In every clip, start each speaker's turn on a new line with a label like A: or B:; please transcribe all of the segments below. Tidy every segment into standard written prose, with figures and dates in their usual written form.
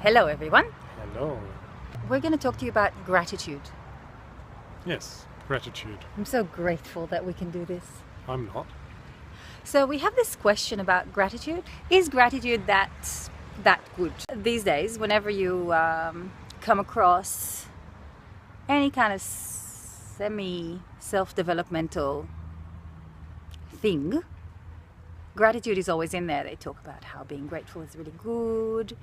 A: Hello everyone.
B: Hello.
A: We're going to talk to you about gratitude.
B: Yes, gratitude.
A: I'm so grateful that we can do this.
B: I'm not.
A: So we have this question about gratitude. Is gratitude that good? These days, whenever you come across any kind of semi-self-developmental thing, gratitude is always in there. They talk about how being grateful is really good.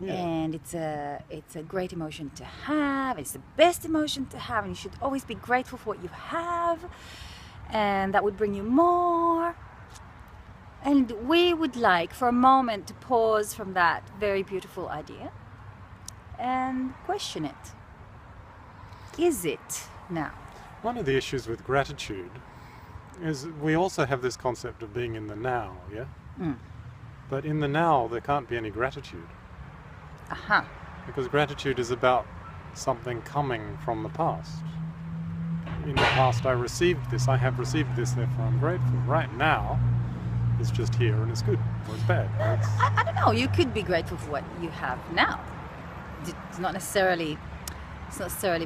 A: And it's a great emotion to have. It's the best emotion to have, and you should always be grateful for what you have, and that would bring you more. And we would like for a moment to pause from that very beautiful idea and question it. Is it now?
B: One of the issues with gratitude is we also have this concept of being in the now, yeah? But in the now, there can't be any gratitude.
A: Aha.
B: Because gratitude is about something coming from the past. In the past I received this, I have received this, therefore I'm grateful. Right now, it's just here and it's good, or it's bad.
A: I don't know, you could be grateful for what you have now. It's not necessarily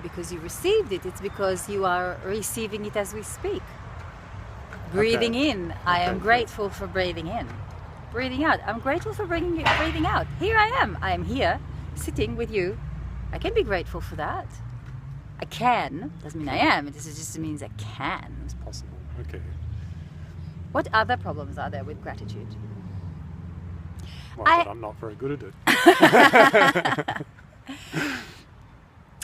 A: because you received it, it's because you are receiving it as we speak. Breathing in, I am grateful for breathing in. Breathing out, I'm grateful for breathing out. Here I am here, sitting with you. I can be grateful for that. I can, doesn't mean I am, it just means I can.
B: It's possible, okay.
A: What other problems are there with gratitude?
B: Well, but I'm not very good at it.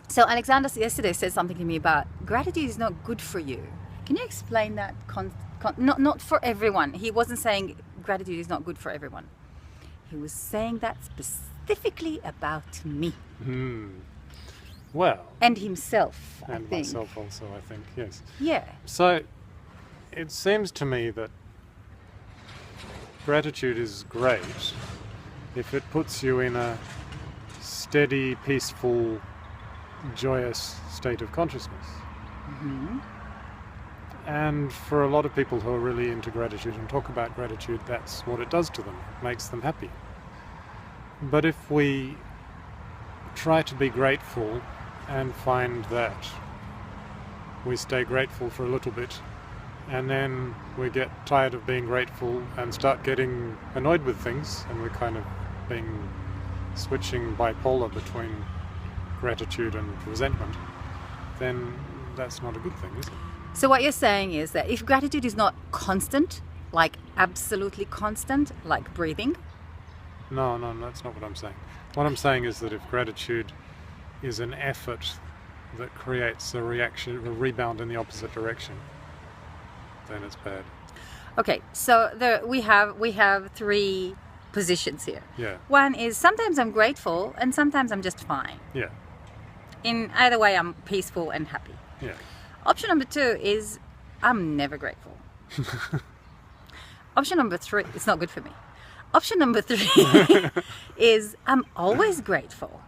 A: So Alexander yesterday said something to me about gratitude is not good for you. Can you explain that? Not for everyone. He wasn't saying gratitude is not good for everyone. He was saying that specifically about me.
B: Well.
A: And himself, I think.
B: And myself also, I think, yes.
A: Yeah.
B: So, it seems to me that gratitude is great if it puts you in a steady, peaceful, joyous state of consciousness. And for a lot of people who are really into gratitude and talk about gratitude, that's what it does to them. It makes them happy. But if we try to be grateful and find that we stay grateful for a little bit and then we get tired of being grateful and start getting annoyed with things, and we're kind of switching bipolar between gratitude and resentment, then that's not a good thing, is it?
A: So what you're saying is that if gratitude is not constant, like absolutely constant, like breathing?
B: No, that's not what I'm saying. What I'm saying is that if gratitude is an effort that creates a reaction, a rebound in the opposite direction, then it's bad.
A: Okay, so we have three positions here.
B: Yeah.
A: One is sometimes I'm grateful and sometimes I'm just fine.
B: Yeah.
A: In either way, I'm peaceful and happy.
B: Yeah.
A: Option number 2 is I'm never grateful. Option number 3, it's not good for me. Option number 3 is I'm always grateful.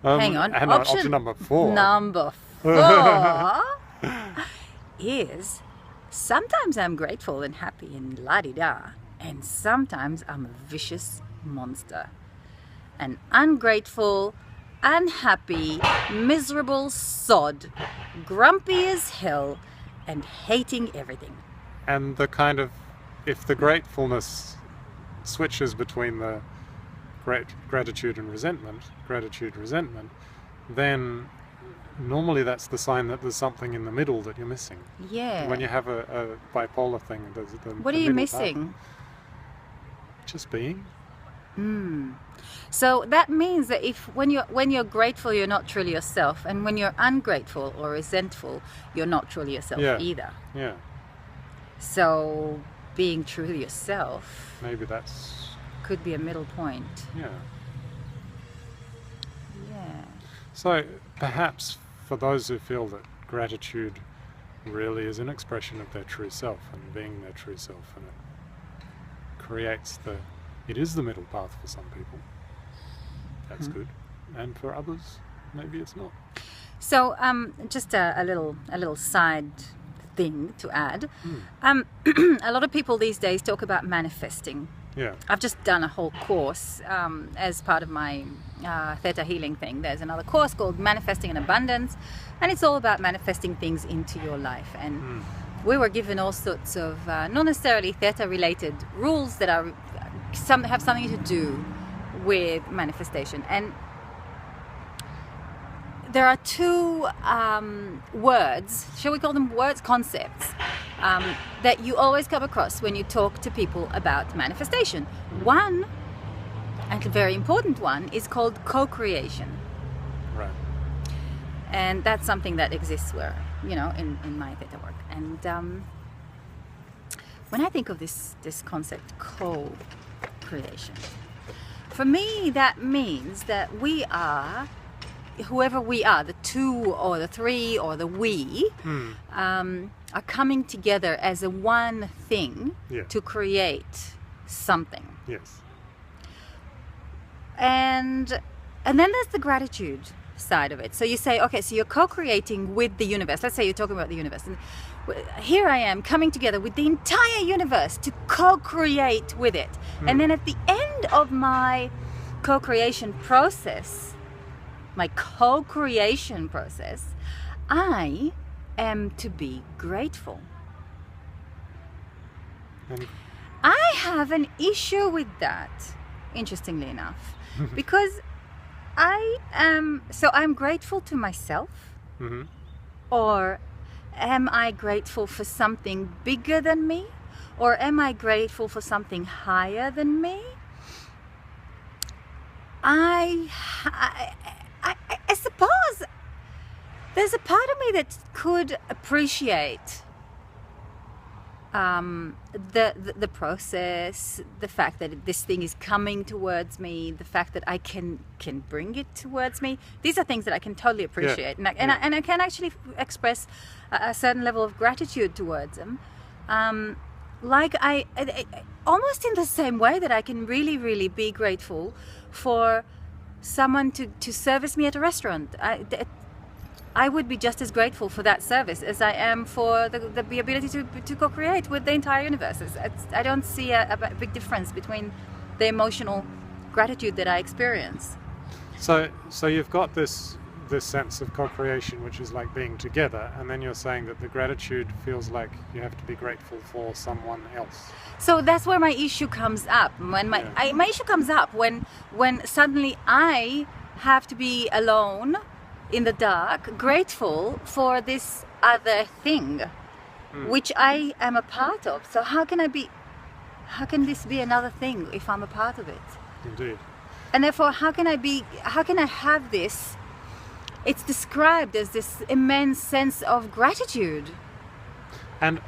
A: Hang on.
B: And option number 4.
A: Number 4 is sometimes I'm grateful and happy and la-di-da, and sometimes I'm a vicious monster. An ungrateful, unhappy, miserable sod, grumpy as hell, and hating everything.
B: And the kind of, if the gratefulness switches between the gratitude and resentment, then normally that's the sign that there's something in the middle that you're missing.
A: Yeah.
B: When you have a bipolar thing, there's
A: what are you missing?
B: Just being.
A: So that means that when you're grateful, you're not truly yourself, and when you're ungrateful or resentful, you're not truly yourself either.
B: Yeah.
A: So being true to yourself,
B: maybe that's
A: could be a middle point.
B: Yeah.
A: Yeah.
B: So perhaps for those who feel that gratitude really is an expression of their true self and being their true self, and it is the middle path for some people. That's good. And for others, maybe it's not.
A: So just a little side thing to add. A lot of people these days talk about manifesting.
B: Yeah.
A: I've just done a whole course as part of my theta healing thing. There's another course called Manifesting in Abundance, and it's all about manifesting things into your life. And we were given all sorts of not necessarily theta related rules that are have something to do with manifestation. And there are two words, shall we call them words, concepts, that you always come across when you talk to people about manifestation. One, and a very important one, is called co-creation.
B: Right.
A: And that's something that exists where, in my theta work. And when I think of this concept, co-creation, for me that means that we are, whoever we are, the two or the three or the we, are coming together as a one thing to create something.
B: Yes.
A: And then there's the gratitude side of it. So you say, okay, so you're co-creating with the universe. Let's say you're talking about the universe. And here I am coming together with the entire universe to co-create with it. And then at the end of my co-creation process, I am to be grateful.
B: And
A: I have an issue with that, interestingly enough, because I'm grateful to myself, or am I grateful for something bigger than me, or am I grateful for something higher than me? I suppose there's a part of me that could appreciate the process, the fact that this thing is coming towards me, the fact that I can bring it towards me. These are things that I can totally appreciate, and I can actually express a certain level of gratitude towards them. Like I almost in the same way that I can really, really be grateful for someone to service me at a restaurant. I would be just as grateful for that service as I am for the ability to co-create with the entire universe. I don't see a big difference between the emotional gratitude that I experience.
B: So you've got this sense of co-creation, which is like being together, and then you're saying that the gratitude feels like you have to be grateful for someone else.
A: So that's where my issue comes up. When my issue comes up when suddenly I have to be alone in the dark, grateful for this other thing, which I am a part of. So how can this be another thing if I'm a part of it?
B: Indeed.
A: And therefore, how can I have this? It's described as this immense sense of gratitude.
B: And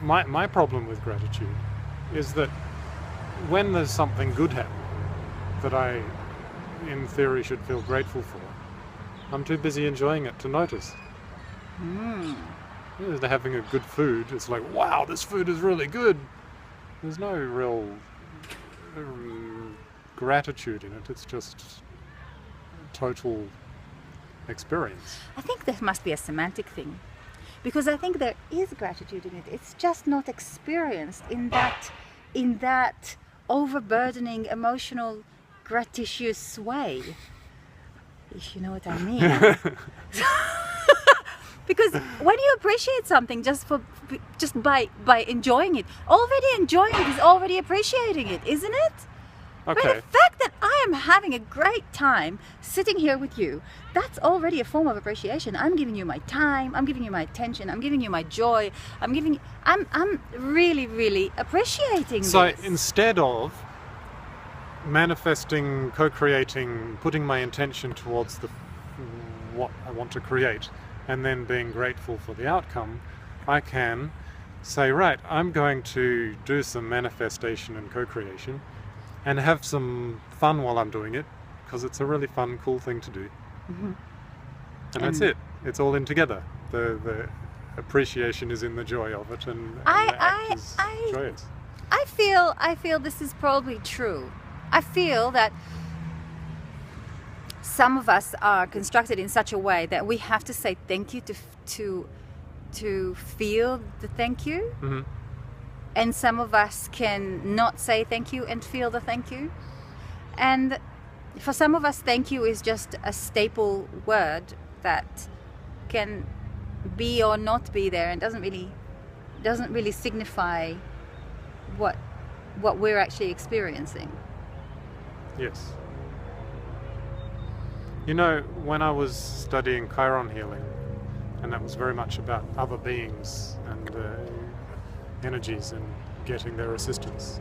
B: my problem with gratitude is that when there's something good happening that I, in theory, should feel grateful for, I'm too busy enjoying it to notice. Having a good food, it's like, wow, this food is really good. There's no real gratitude in it. It's just total experience.
A: I think there must be a semantic thing, because I think there is gratitude in it. It's just not experienced in that overburdening, emotional, gratitious way, if you know what I mean. Because when you appreciate something just by enjoying it, already enjoying it is already appreciating it, isn't it?
B: Okay.
A: Right? The fact that I am having a great time sitting here with you, that's already a form of appreciation. I'm giving you my time, I'm giving you my attention, I'm giving you my joy, I'm really, really appreciating
B: So
A: this.
B: instead of manifesting, co-creating, putting my intention towards what I want to create, and then being grateful for the outcome, I can say, right, I'm going to do some manifestation and co-creation and have some fun while I'm doing it, because it's a really fun, cool thing to do. And that's it. It's all in together. The appreciation is in the joy of it, and the act is joyous.
A: I feel this is probably true. I feel that some of us are constructed in such a way that we have to say thank you to feel the thank you. And some of us can not say thank you and feel the thank you. And for some of us, thank you is just a staple word that can be or not be there and doesn't really signify what we're actually experiencing.
B: Yes. You know, when I was studying Chiron healing, and that was very much about other beings and energies and getting their assistance,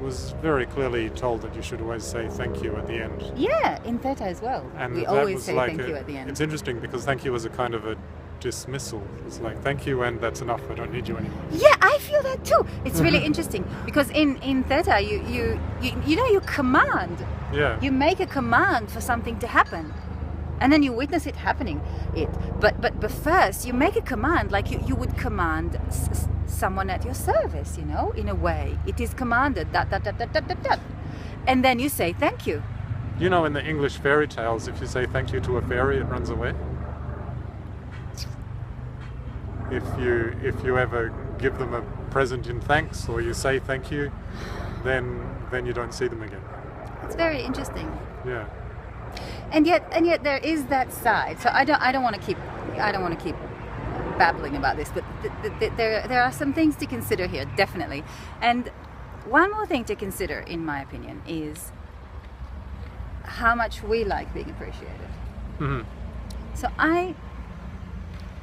B: was very clearly told that you should always say thank you at the end.
A: Yeah, in Theta as well.
B: And
A: we
B: that
A: always
B: was
A: say
B: like
A: thank you at the end.
B: It's interesting because thank you is a kind of a dismissal. It's like, thank you and that's enough, I don't need you anymore.
A: Yeah, I feel that too. It's really interesting because in Theta you know, you command.
B: Yeah.
A: You make a command for something to happen. And then you witness it happening. But first you make a command like you would command someone at your service, you know, in a way. It is commanded, that. And then you say thank you.
B: You know, in the English fairy tales, if you say thank you to a fairy, it runs away. If you ever give them a present in thanks, or you say thank you, then you don't see them again.
A: It's very interesting.
B: Yeah.
A: And yet there is that side. So I don't want to keep babbling about this, but there are some things to consider here, definitely. And one more thing to consider, in my opinion, is how much we like being appreciated.
B: Mm-hmm.
A: So I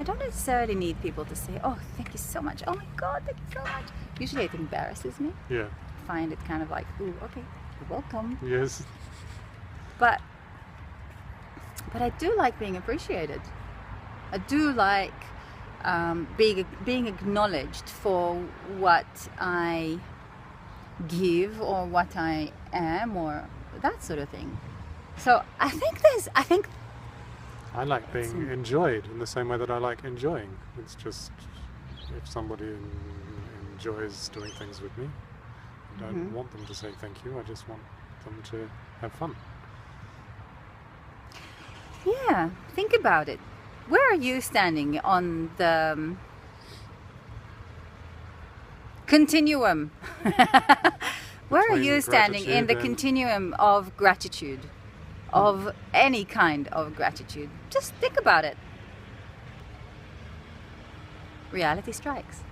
A: don't necessarily need people to say, "Oh, thank you so much. Oh my God, thank you so much." Usually it embarrasses me.
B: Yeah.
A: I find it kind of like, "Ooh, okay, you're welcome."
B: Yes.
A: But I do like being appreciated. I do like being acknowledged for what I give or what I am or that sort of thing. So I think
B: I like being enjoyed in the same way that I like enjoying. It's just, if somebody enjoys doing things with me, I don't want them to say thank you, I just want them to have fun.
A: Yeah, think about it. Where are you standing on the continuum? Where are you standing in the continuum of gratitude? Of any kind of gratitude? Just think about it. Reality strikes.